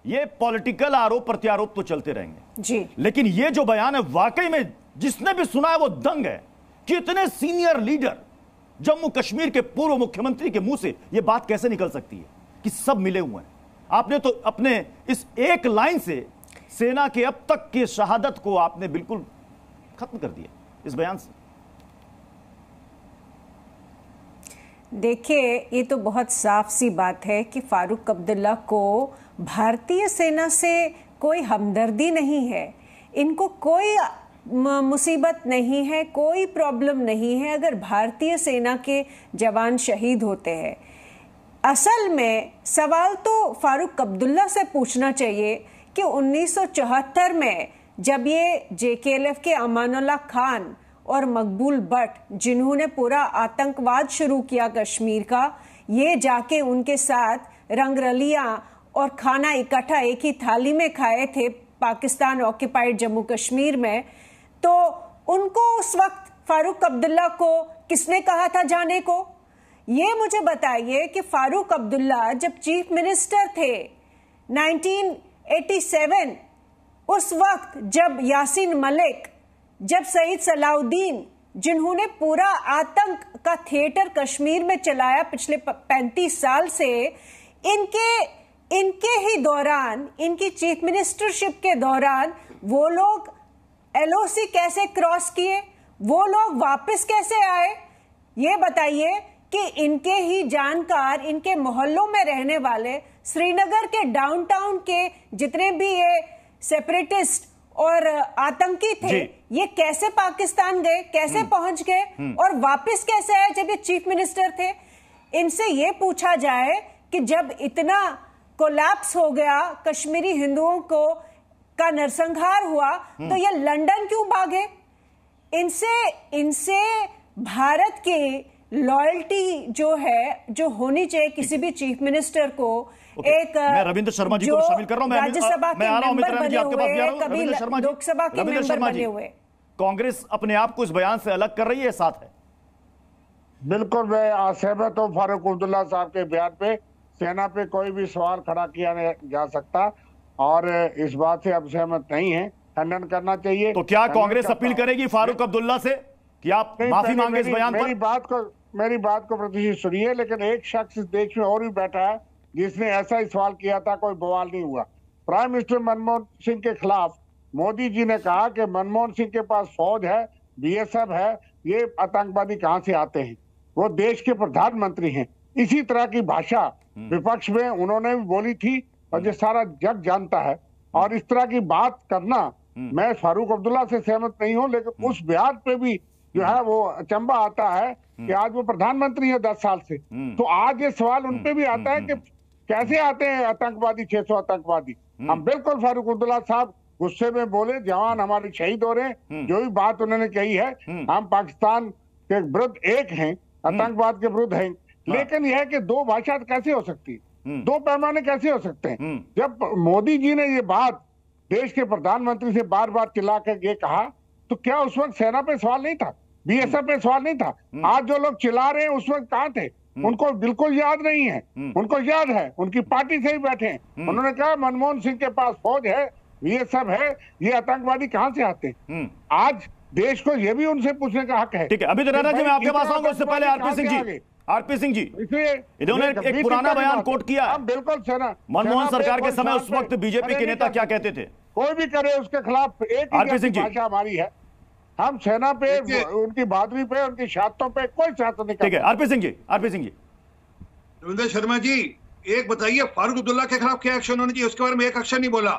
ये पॉलिटिकल आरोप प्रत्यारोप तो चलते रहेंगे जी, लेकिन ये जो बयान है वाकई में जिसने भी सुना है वो दंग है कि इतने सीनियर लीडर जम्मू कश्मीर के पूर्व मुख्यमंत्री के मुंह से ये बात कैसे निकल सकती है कि सब मिले हुए हैं। आपने तो अपने इस एक लाइन से सेना के अब तक की शहादत को आपने बिल्कुल खत्म कर दिया इस बयान से। देखिए, ये तो बहुत साफ सी बात है कि फारूक अब्दुल्ला को भारतीय सेना से कोई हमदर्दी नहीं है, इनको कोई मुसीबत नहीं है, कोई प्रॉब्लम नहीं है अगर भारतीय सेना के जवान शहीद होते हैं। असल में सवाल तो फारूक अब्दुल्ला से पूछना चाहिए कि 1974 में जब ये JKLF के अमानुल्लाह खान और मकबूल भट्ट जिन्होंने पूरा आतंकवाद शुरू किया कश्मीर का, ये जाके उनके साथ रंगरलियां और खाना इकट्ठा एक ही थाली में खाए थे पाकिस्तान ऑक्युपाइड जम्मू कश्मीर में, तो उनको उस वक्त फारूक अब्दुल्ला को किसने कहा था जाने को? ये मुझे बताइए कि फारूक अब्दुल्ला जब चीफ मिनिस्टर थे 1987, उस वक्त जब यासीन मलिक, जब सईद सलाउद्दीन, जिन्होंने पूरा आतंक का थिएटर कश्मीर में चलाया पिछले 35 साल से, इनके ही दौरान, इनकी चीफ मिनिस्टरशिप के दौरान वो लोग LOC कैसे क्रॉस किए, वो लोग वापस कैसे आए? ये बताइए कि इनके ही जानकार, इनके मोहल्लों में रहने वाले, श्रीनगर के डाउनटाउन के जितने भी ये सेपरेटिस्ट और आतंकी थे, ये कैसे पाकिस्तान गए, कैसे पहुंच गए और वापस कैसे आए जब ये चीफ मिनिस्टर थे? इनसे ये पूछा जाए कि जब इतना कोलैप्स हो गया, कश्मीरी हिंदुओं का नरसंहार हुआ, तो ये लंदन क्यों भागे? इनसे भारत की लॉयल्टी जो है, जो होनी चाहिए किसी भी चीफ मिनिस्टर को, एक मैं रविंद्र शर्मा जी को शामिल कर रहा हूं, राज्यसभा के मेंबर बने हुए, कभी लोकसभा के रविंद्र मेंबर शर्मा बने जी, हुए। कांग्रेस अपने आप को इस बयान से अलग कर रही है, साथ है? बिल्कुल, मैं असहमत हूँ फारूक अब्दुल्ला साहब के बयान पे। सेना पे कोई भी सवाल खड़ा किया नहीं जा सकता और इस बात से अब सहमत नहीं है, खंडन करना चाहिए। तो क्या कांग्रेस अपील करेगी फारूक अब्दुल्ला से कि आप माफी मांगे इस बयान पर? मेरी बात को प्रतिशत सुनिए। लेकिन एक शख्स इस देश में और भी बैठा है जिसने ऐसा ही सवाल किया था, कोई बवाल नहीं हुआ। प्राइम मिनिस्टर मनमोहन सिंह के खिलाफ मोदी जी ने कहा कि मनमोहन सिंह के पास फौज है, BSF है, ये आतंकवादी कहां से आते हैं? वो देश के प्रधानमंत्री हैं। इसी तरह की भाषा विपक्ष में उन्होंने भी बोली थी और जो सारा जग जानता है। और इस तरह की बात करना, मैं फारूक अब्दुल्ला से सहमत नहीं हूं, लेकिन उस बयान पे भी जो है वो अचंबा आता है कि आज वो प्रधानमंत्री है 10 साल से, तो आज ये सवाल उन पे भी आता है कि कैसे आते हैं आतंकवादी, 600 आतंकवादी। हम बिल्कुल फारूक अब्दुल्ला साहब गुस्से में बोले, जवान हमारे शहीद हो रहे हैं, जो भी बात उन्होंने कही है, हम पाकिस्तान के विरुद्ध एक हैं, आतंकवाद के विरुद्ध हैं। लेकिन यह है कि दो भाषा कैसे हो सकती है, दो पैमाने कैसे हो सकते हैं? जब मोदी जी ने ये बात देश के प्रधानमंत्री से बार बार चिल्ला कर ये कहा, तो क्या उस वक्त सेना पे सवाल नहीं था, BSF पे सवाल नहीं था? आज जो लोग चिल्ला रहे हैं उस वक्त कहां थे? उनको बिल्कुल याद नहीं है। उनको याद है, उनकी पार्टी से ही बैठे हैं। उन्होंने कहा मनमोहन सिंह के पास फौज है, BSF है, ये आतंकवादी कहां से आते हैं? आज देश को ये भी उनसे पूछने का हक है। ठीक है, अमित राणा जी मैं आपके पास आऊंगा, उससे पहले आरपी सिंह जी, इन्होंने एक पुराना बयान कोट किया। बिल्कुल सेना, मनमोहन सरकार के समय उस वक्त बीजेपी के नेता क्या कहते थे? कोई भी करे उसके खिलाफ एक ही भाषा हमारी है। हम सेना पे, उनकी बहादुरी पे, उनकी शहादतों पे कोई शहादत नहीं। ठीक है, आरपी सिंह जी। रविंद्र शर्मा जी, एक बताइए, फारूक अब्दुल्ला के खिलाफ क्या एक्शन होना चाहिए? उसके बारे में एक अक्षर नहीं बोला।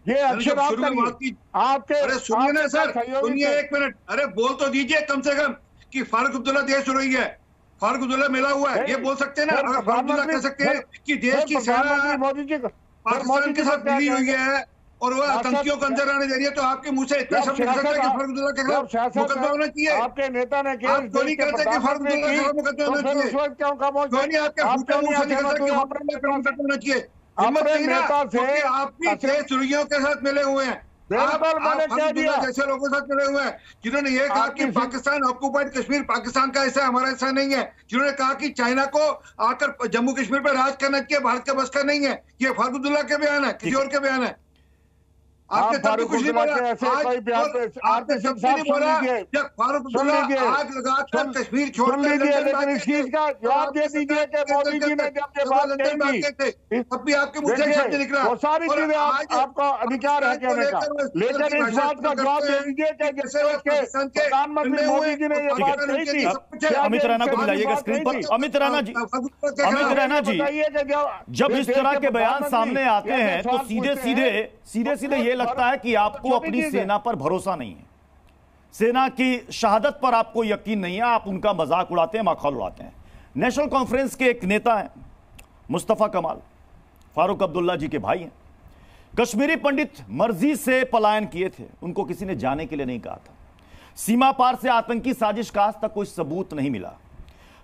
ये अक्षर आपके, अरे सुनिए ना सर, सुनिए 1 मिनट, अरे बोल तो दीजिए कम से कम कि फारूक अब्दुल्ला देश रही है, फारूक अब्दुल्ला मिला हुआ है, ये बोल सकते हैं ना? अगर फारूक अब्दुल्ला कह सकते हैं कि देश की सेना पाकिस्तान के साथ मिली हुई है और वह आतंकियों को अंदर आने दे रही है, तो आपके मुंह से इतना शब्द निकल सकता है कि फारूक अब्दुल्ला के खिलाफ मुकदमा होना चाहिए। आपके नेता ने आप क्यों नहीं कहते कि फारूक अब्दुल्ला के खिलाफ मुकदमा होना चाहिए? क्यों नहीं आपके मुंह से निकलता कि मुकदमा होना चाहिए? हिम्मत नहीं ना, क्योंकि आप भी देशद्रोहियों के साथ मिले हुए हैं। बिल्कुल मैंने कह दिया। जैसे लोगों के साथ जुड़े हुए हैं जिन्होंने ये कहा कि पाकिस्तान ऑक्युपाइड कश्मीर पाकिस्तान का हिस्सा, हमारा हिस्सा नहीं है, जिन्होंने कहा कि चाइना को आकर जम्मू कश्मीर पर राज करना चाहिए, भारत का बस का नहीं है, ये फारूक अब्दुल्ला के बयान है, किसी और के बयान है। आपने तब भी कुछ नहीं बोला, आपने सबसे नहीं बोला जब फारूक अब्दुल्ला आग लगाकर कश्मीर छोड़कर लेकिन इस चीज का जवाब दे दीजिए कि मोदी जी ने जब ये बात कही थी तब भी आपके मुंह से शब्द निकला। वो सारी चीजें आपका अधिकार है कहने का, लेकिन इस बात का जवाब दे दीजिए कि प्रधानमंत्री मोदी जी ने ये बात कही थी। अमित रैना को मिलाइएगा स्क्रीन पर। अमित रैना जी, जब इस तरह के बयान सामने आते हैं तो सीधे ये लगता है कि आपको अपनी सेना पर भरोसा नहीं है, सेना की शहादत पर आपको यकीन नहीं है, आप उनका मजाक उड़ाते हैं, माखौल उड़ाते हैं। नेशनल कॉन्फ्रेंस के एक नेता हैं मुस्तफा कमाल, फारूक अब्दुल्ला जी के भाई हैं, कश्मीरी पंडित मर्जी से पलायन किए थे, उनको किसी ने जाने के लिए नहीं कहा था, सीमा पार से आतंकी साजिश का आज तक कोई सबूत नहीं मिला,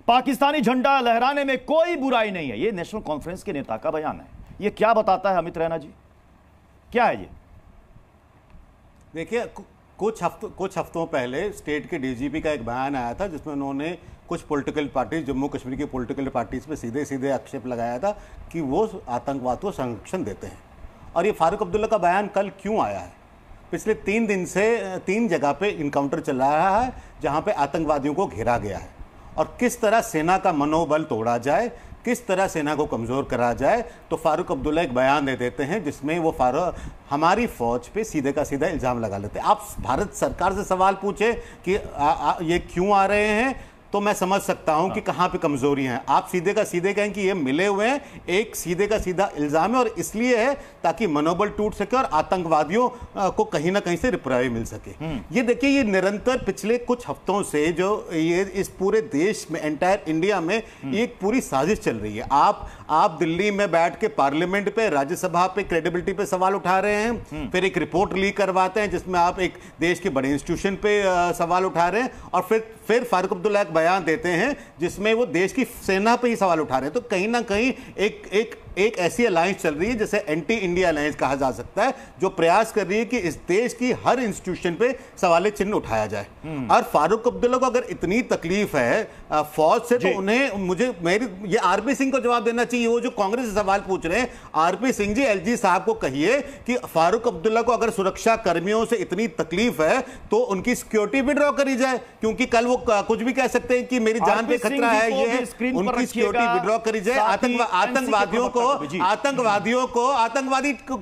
पाकिस्तानी झंडा लहराने में कोई बुराई नहीं है। यह नेशनल कॉन्फ्रेंस के नेता का बयान है। यह क्या बताता है अमित रैना जी, क्या है ये? देखिए, कुछ हफ्तों पहले स्टेट के डीजीपी का एक बयान आया था जिसमें उन्होंने कुछ पॉलिटिकल पार्टी, जम्मू कश्मीर की पॉलिटिकल पार्टीज पे सीधे आक्षेप लगाया था कि वो आतंकवाद को संरक्षण देते हैं। और ये फारूक अब्दुल्ला का बयान कल क्यों आया है? पिछले 3 दिन से 3 जगह पे इनकाउंटर चला रहा है जहां पे आतंकवादियों को घेरा गया है, और किस तरह सेना का मनोबल तोड़ा जाए, किस तरह सेना को कमज़ोर करा जाए। तो फारूक अब्दुल्ला एक बयान दे देते हैं जिसमें वो हमारी फौज पे सीधे का सीधा इल्ज़ाम लगा लेते हैं। आप भारत सरकार से सवाल पूछे कि ये क्यों आ रहे हैं तो मैं समझ सकता हूं कि कहां पे कमजोरी हैं। आप सीधे का सीधे कहें कि ये मिले हुए हैं, एक सीधे का सीधा इल्जाम है, और इसलिए है ताकि मनोबल टूट सके और आतंकवादियों को कहीं ना कहीं से रिप्लाई मिल सके। ये देखिए, ये निरंतर पिछले कुछ हफ्तों से जो ये इस पूरे देश में, एंटायर इंडिया में एक पूरी साजिश चल रही है। आप दिल्ली में बैठ के पार्लियामेंट पे, राज्यसभा पे क्रेडिबिलिटी पे सवाल उठा रहे हैं, फिर एक रिपोर्ट लीक करवाते हैं जिसमें आप एक देश के बड़े इंस्टीट्यूशन पे सवाल उठा रहे हैं, और फिर फारूक अब्दुल्ला एक बयान देते हैं जिसमें वो देश की सेना पे ही सवाल उठा रहे हैं। तो कहीं ना कहीं एक ऐसी अलायंस चल रही है जिसे एंटी इंडिया अलायंस कहा जा सकता है, जो प्रयास कर रही है कि इस देश की हर इंस्टीट्यूशन पे सवाल चिन्ह उठाया जाए। और फारूक अब्दुल्ला को अगर इतनी तकलीफ है फौज से, तो उन्हें ये आरपी सिंह को जवाब देना चाहिए। वो जो कांग्रेस से सवाल पूछ रहे हैं, आरपी सिंह जी, एलजी साहब को कहिए कि फारूक अब्दुल्ला को अगर सुरक्षा कर्मियों से इतनी तकलीफ है तो उनकी सिक्योरिटी विड्रॉ करी जाए, क्योंकि कल वो कुछ भी कह सकते हैं कि मेरी जान पे खतरा है, ये है, उनकी सिक्योरिटी विड्रॉ करी जाए।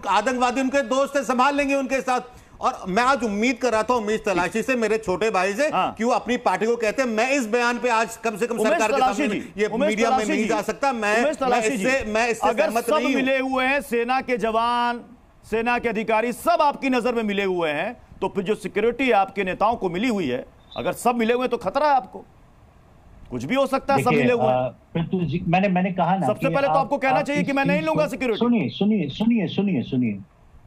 आतंकवादी उनके दोस्त है, संभाल लेंगे उनके साथ। और मैं आज उम्मीद कर रहा था उमेश तलाशी से, मेरे छोटे भाई से, कि वो अपनी पार्टी को कहते हैं मैं इस बयान पे आज कम से कम सरकार के सामने ये मीडिया में नहीं जा सकता। मैं इससे सहमत नहीं हूं। मिले हुए हैं सेना के जवान, सेना के अधिकारी, सब आपकी नजर में मिले हुए हैं, तो फिर जो सिक्योरिटी आपके नेताओं को मिली हुई है, अगर सब मिले हुए तो खतरा है आपको, कुछ भी हो सकता है। सब मिले हुए हैं। मैंने कहा ना, सबसे पहले तो आपको कहना चाहिए कि मैं नहीं लूंगा सिक्योरिटी। सुनिए,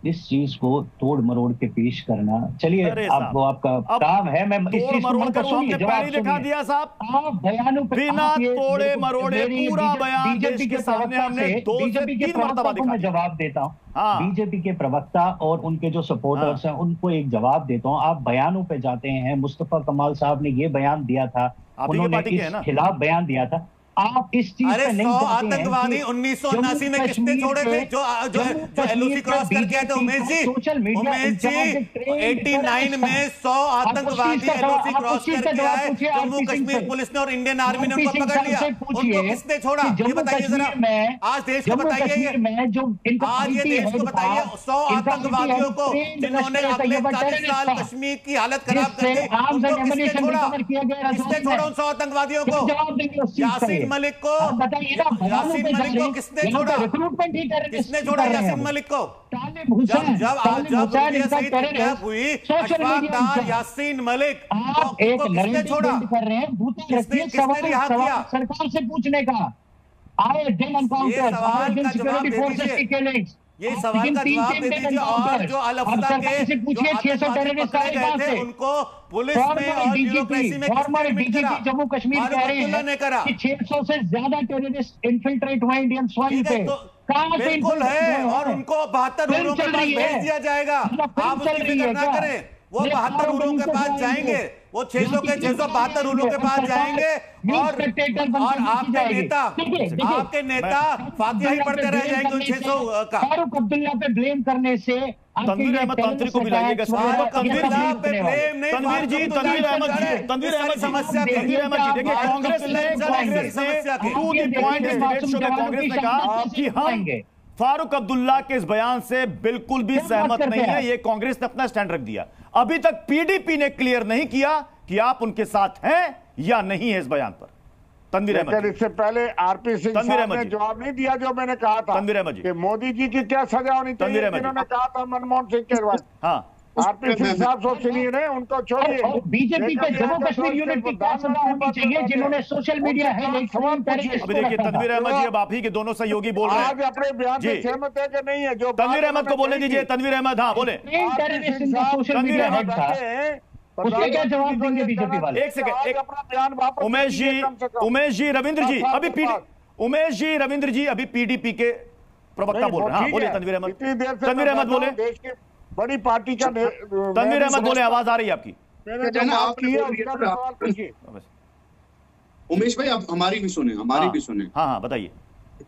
इस चीज को तोड़ मरोड़ के पेश करना, चलिए आप आपका काम है। मैं इस चीज को दिखा दिया साहब, आप बयानों पे बिना तोड़े मरोड़े पूरा बयान बीजेपी के सामने हमने 2 से 3 मरतबा मैं जवाब देता हूँ। बीजेपी के प्रवक्ता और उनके जो सपोर्टर्स हैं उनको एक जवाब देता हूँ। आप बयानों पे जाते हैं, मुस्तफा कमाल साहब ने ये बयान दिया था, उन्होंने इस खिलाफ बयान दिया था। आप इस चीज पे नहीं जाते हैं। आतंकवादी 1979 में किसने छोड़े थे, जो एलओसी क्रॉस करके आए थे? उमेश जी, 89 में 100 आतंकवादी एलओसी क्रॉस करके आए, जम्मू कश्मीर पुलिस ने और इंडियन आर्मी ने उनको पकड़ लिया। उनको किसने छोड़ा, ये बताइए जरा, आज देश को बताइए, आज ये देश को बताइए। 100 आतंकवादियों को जिन्होंने अपने 40 साल कश्मीर की हालत खराब कर दी, उनको किसने छोड़ा? किसने छोड़ा उन 100 आतंकवादियों को? यासीन मलिक को, यासीन मलिक को किसने छोड़ा? किसने छोड़ा यासीन मलिक को? जब हुई अशफाक डार, यासीन मलिक को किसने छोड़ा? किसने रिहा किया? सरकार से पूछने का आए दिन एनकाउंटर, ये सवाल का जवाब दे दीजिए। और जो अल-अफ्ता के पूछिए 600 टेररिस्ट थे उनको पुलिस में और ब्यूरोक्रेसी में किसने डीजीपी जम्मू कश्मीर कह रहे हैं कि 600 से ज्यादा टेररिस्ट इन्फिल्ट्रेट हुए इंडियन सॉइल पे। बिल्कुल है, और उनको 72 रूलों के पास भेज दिया जाएगा। आप उसकी फिक्र ना करें, वो 72 रूलों के पास जाएंगे, वो 600 के 672 रूलों के पास जाएंगे, और आपके नेता फातिहा ही पढ़ते रह जाएंगे उन 600 का। फारूक अब्दुल्ला पे ब्लेम करने से तनवीर अहमद तंत्री को भी लाइएगा। तनवीर अहमद समस्या, तनवीर अहमद जी देखिए, कांग्रेस ने कहा कि हम फारूक अब्दुल्ला के इस बयान से बिल्कुल भी सहमत नहीं है, ये कांग्रेस ने अपना स्टैंड रख दिया। अभी तक पीडीपी ने क्लियर नहीं किया कि आप उनके साथ हैं या नहीं है इस बयान पर। तनवीर अहमद, इससे पहले आरपी सिंह साहब ने जवाब नहीं दिया जो मैंने कहा था कि मोदी जी की क्या सजा होनी चाहिए, जिन्होंने कहा था मनमोहन सिंह के बाद। हाँ, आरपी सिंह साहब सो सुनिए ने, उनको छोड़िए। बीजेपी पे जम्मू कश्मीर यूनिट की क्या सजा होनी चाहिए, जिन्होंने सोशल मीडिया है अभी देखिए तनवीर अहमद जी, अब आप ही के दोनों सहयोगी बोल रहे हैं, आज अपने बयान से सहमत है कि नहीं है? जो तनवीर अहमद को बोलने दीजिए। तनवीर अहमद, हाँ बोले। तनवीर अहमद उसके क्या जवाब देंगे बीजेपी वाले? एक सेकंड, एक अपना बयान वापस। उमेश जी रविंद्र जी अभी उमेश जी रविंद्र जी अभी पीडीपी के प्रवक्ता बोल रहे हैं। बोले तनवीर अहमद, तनवीर अहमद बोले। देश की बड़ी पार्टी का तनवीर अहमद बोले, आवाज आ रही है आपकी। उमेश भाई आप हमारी भी सुने, भी सुने। हाँ बताइए।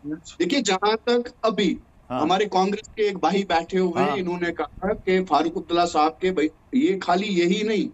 देखिए, जहां तक अभी हमारे कांग्रेस के एक भाई बैठे हुए हैं, इन्होंने कहा कि फारूक अब्दुल्ला साहब के भाई, ये खाली यही नहीं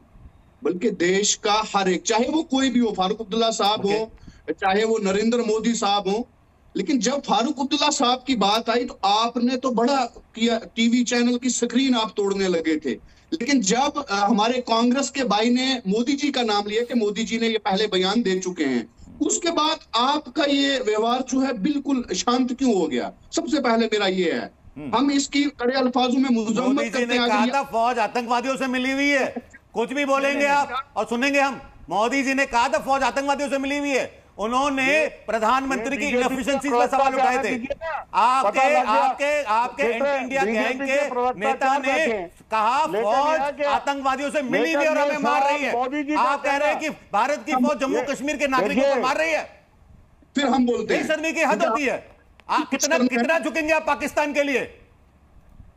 बल्कि देश का हर एक, चाहे वो कोई भी हो, फारूक अब्दुल्ला साहब हो, चाहे वो नरेंद्र मोदी साहब हो, लेकिन जब फारूक अब्दुल्ला साहब की बात आई तो आपने तो बड़ा किया, टीवी चैनल की स्क्रीन आप तोड़ने लगे थे। लेकिन जब हमारे कांग्रेस के भाई ने मोदी जी का नाम लिया कि मोदी जी ने ये पहले बयान दे चुके हैं, उसके बाद आपका ये व्यवहार जो है बिल्कुल शांत क्यों हो गया? सबसे पहले मेरा ये है, हम इसकी कड़े अल्फाजों में मुजम्मत करते हैं। कहा था फौज आतंकवादियों से मिली हुई है, कुछ भी बोलेंगे आप और सुनेंगे हम। मोदी जी ने कहा था फौज आतंकवादियों से मिली हुई है। उन्होंने प्रधानमंत्री की इनएफिशिएंसी पर सवाल उठाए थे। आपके इंडिया गैंग के नेता ने कहा फौज आतंकवादियों से मिली हुई और हमें मार रही है। आप कह रहे हैं कि भारत की फौज जम्मू कश्मीर के नागरिकों को मार रही है। फिर हम बोलते हैं शर्मी की हद होती है। आप कितना झुकेंगे आप पाकिस्तान के लिए?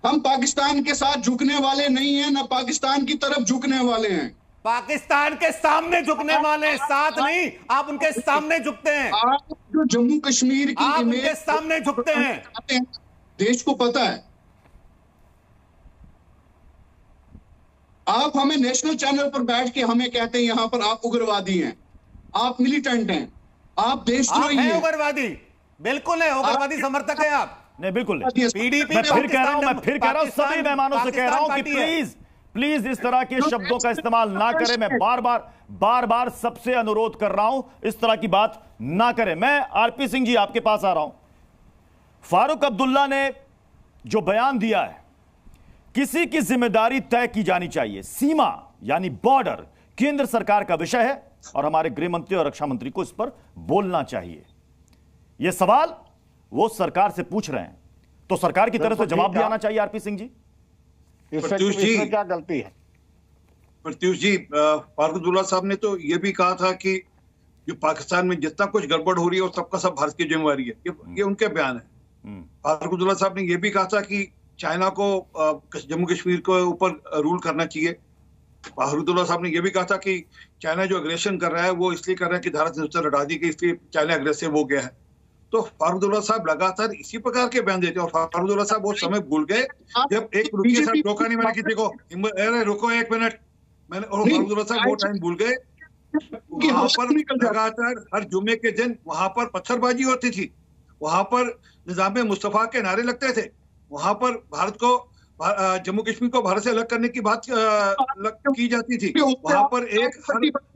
हम पाकिस्तान के साथ झुकने वाले नहीं हैं, ना पाकिस्तान की तरफ झुकने वाले हैं। पाकिस्तान के सामने झुकने वाले, साथ नहीं, आप उनके सामने झुकते हैं। आप जो जम्मू कश्मीर की आप उनके सामने झुकते हैं। देश को पता है। आप हमें नेशनल चैनल पर बैठ के हमें कहते हैं यहां पर आप उग्रवादी हैं, आप मिलिटेंट हैं, आप देशद्रोही हैं। उग्रवादी बिल्कुल है, उग्रवादी समर्थक है आप। नहीं बिल्कुल नहीं। पीडीपी मैं फिर कह रहा हूं सभी मेहमानों से कह रहा हूं कि प्लीज इस तरह के शब्दों का इस्तेमाल ना करें। मैं बार बार सबसे अनुरोध कर रहा हूं, इस तरह की बात ना करें। मैं आरपी सिंह जी आपके पास आ रहा हूं। फारूक अब्दुल्ला ने जो बयान दिया है, किसी की जिम्मेदारी तय की जानी चाहिए। सीमा यानी बॉर्डर केंद्र सरकार का विषय है और हमारे गृह मंत्री और रक्षा मंत्री को इस पर बोलना चाहिए। यह सवाल वो सरकार से पूछ रहे हैं, तो सरकार की तरफ से जवाब भी आना चाहिए। आरपी सिंह जी, इसमें क्या गलती है? प्रत्युष जी, फारूक अब्दुल्ला साहब ने तो ये भी कहा था कि जो पाकिस्तान में जितना कुछ गड़बड़ हो रही है और सबका सब भारत की जिम्मेवारी है। ये उनके बयान है। फारूक अब्दुल्ला साहब ने ये भी कहा था कि चाइना को जम्मू कश्मीर के ऊपर रूल करना चाहिए। फारूक अब्दुल्ला साहब ने यह भी कहा था कि चाइना जो अग्रेशन कर रहा है वो इसलिए कर रहा है कि धारा 370 हटा दी गई, इसलिए चाइना अग्रेसिव हो गया है। तो फारूक अब्दुल्ला साहब लगातार इसी प्रकार के बयान देते हैं। और फारूक अब्दुल्ला साहब वो समय भूल गए जब एक रुकिए साहब, रोका नहीं मैंने किसी को, अरे रुको एक मिनट, मैंने फारूक अब्दुल्ला साहब वो टाइम भूल गए। वहां पर लगातार हर जुम्मे के दिन वहां पर पत्थरबाजी होती थी, वहां पर निजाम मुस्तफा के नारे लगते थे, वहां पर भारत को जम्मू कश्मीर को भारत से अलग करने की बात की जाती थी। वहां पर एक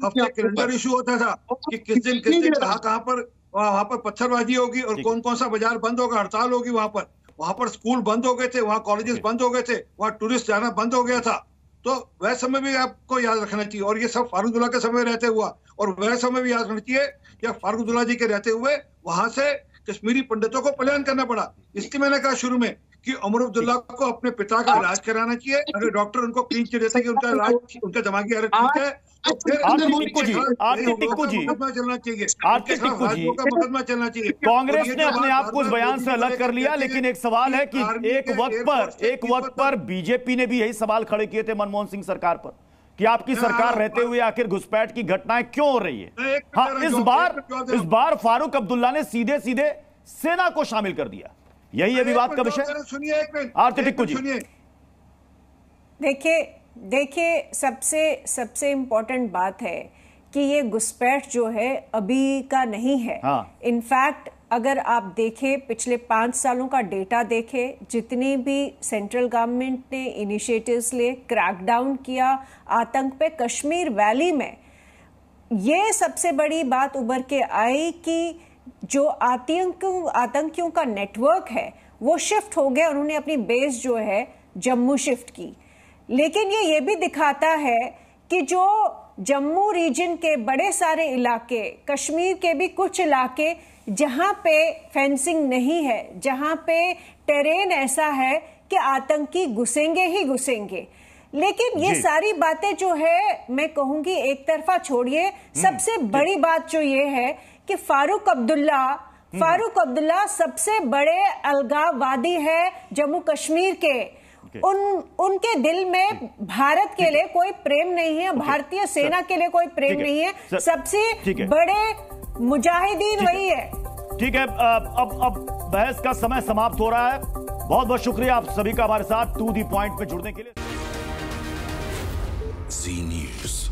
हफ्ते कैलेंडर इशू होता था कि किस दिन कहाँ पर वहां पर पत्थरबाजी होगी और कौन कौन सा बाजार बंद होगा, हड़ताल होगी। वहां पर स्कूल बंद हो गए थे, वहां कॉलेजेस बंद हो गए थे, वहां टूरिस्ट जाना बंद हो गया था। तो वह समय भी आपको याद रखना चाहिए। और ये सब फारूक अब्दुल्ला के समय रहते हुआ, और वह समय भी याद रखना चाहिए कि फारूक अब्दुल्ला जी के रहते हुए वहां से कश्मीरी पंडितों को पलायन करना पड़ा। इसलिए मैंने कहा शुरू में कि उमर अब्दुल्ला को अपने पिता का इलाज कराना चाहिए। अगर डॉक्टर उनको क्लीन चिट देते कि उनका इलाज, उनका दिमागी हालत ठीक है, आरती टिक्कू जी, मुकदमा चलना चाहिए। कांग्रेस ने अपने आप को उस बयान से अलग कर लिया, लेकिन एक सवाल है कि एक वक्त पर बीजेपी ने भी यही सवाल खड़े किए थे मनमोहन सिंह सरकार पर कि आपकी सरकार रहते हुए आखिर घुसपैठ की घटनाएं क्यों हो रही है। हाँ, इस बार फारूक अब्दुल्ला ने सीधे सीधे सेना को शामिल कर दिया। यही है विवाद का विषय। सुनिए आरती टिक्कू जी, देखिए सबसे इंपॉर्टेंट बात है कि ये घुसपैठ जो है अभी का नहीं है। हाँ। इनफैक्ट अगर आप देखें पिछले 5 सालों का डेटा देखें, जितनी भी सेंट्रल गवर्नमेंट ने इनिशिएटिव्स लिए, क्रैकडाउन किया आतंक पे कश्मीर वैली में, ये सबसे बड़ी बात उभर के आई कि जो आतंकियों का नेटवर्क है वो शिफ्ट हो गया। उन्होंने अपनी बेस जो है जम्मू शिफ्ट की। लेकिन ये भी दिखाता है कि जो जम्मू रीजन के बड़े सारे इलाके, कश्मीर के भी कुछ इलाके जहां पे फेंसिंग नहीं है, जहां पे टेरेन ऐसा है कि आतंकी घुसेंगे ही घुसेंगे। लेकिन ये सारी बातें जो है मैं कहूंगी एक तरफा छोड़िए, सबसे बड़ी बात जो ये है कि फारूक अब्दुल्ला सबसे बड़े अलगाववादी है जम्मू कश्मीर के। उनके दिल में भारत के लिए कोई प्रेम नहीं है, भारतीय सेना के लिए कोई प्रेम नहीं है, सबसे बड़े मुजाहिदीन वही है। ठीक है, अब बहस का समय समाप्त हो रहा है। बहुत बहुत शुक्रिया आप सभी का हमारे साथ टू दी पॉइंट पे जुड़ने के लिए। जी न्यूज़।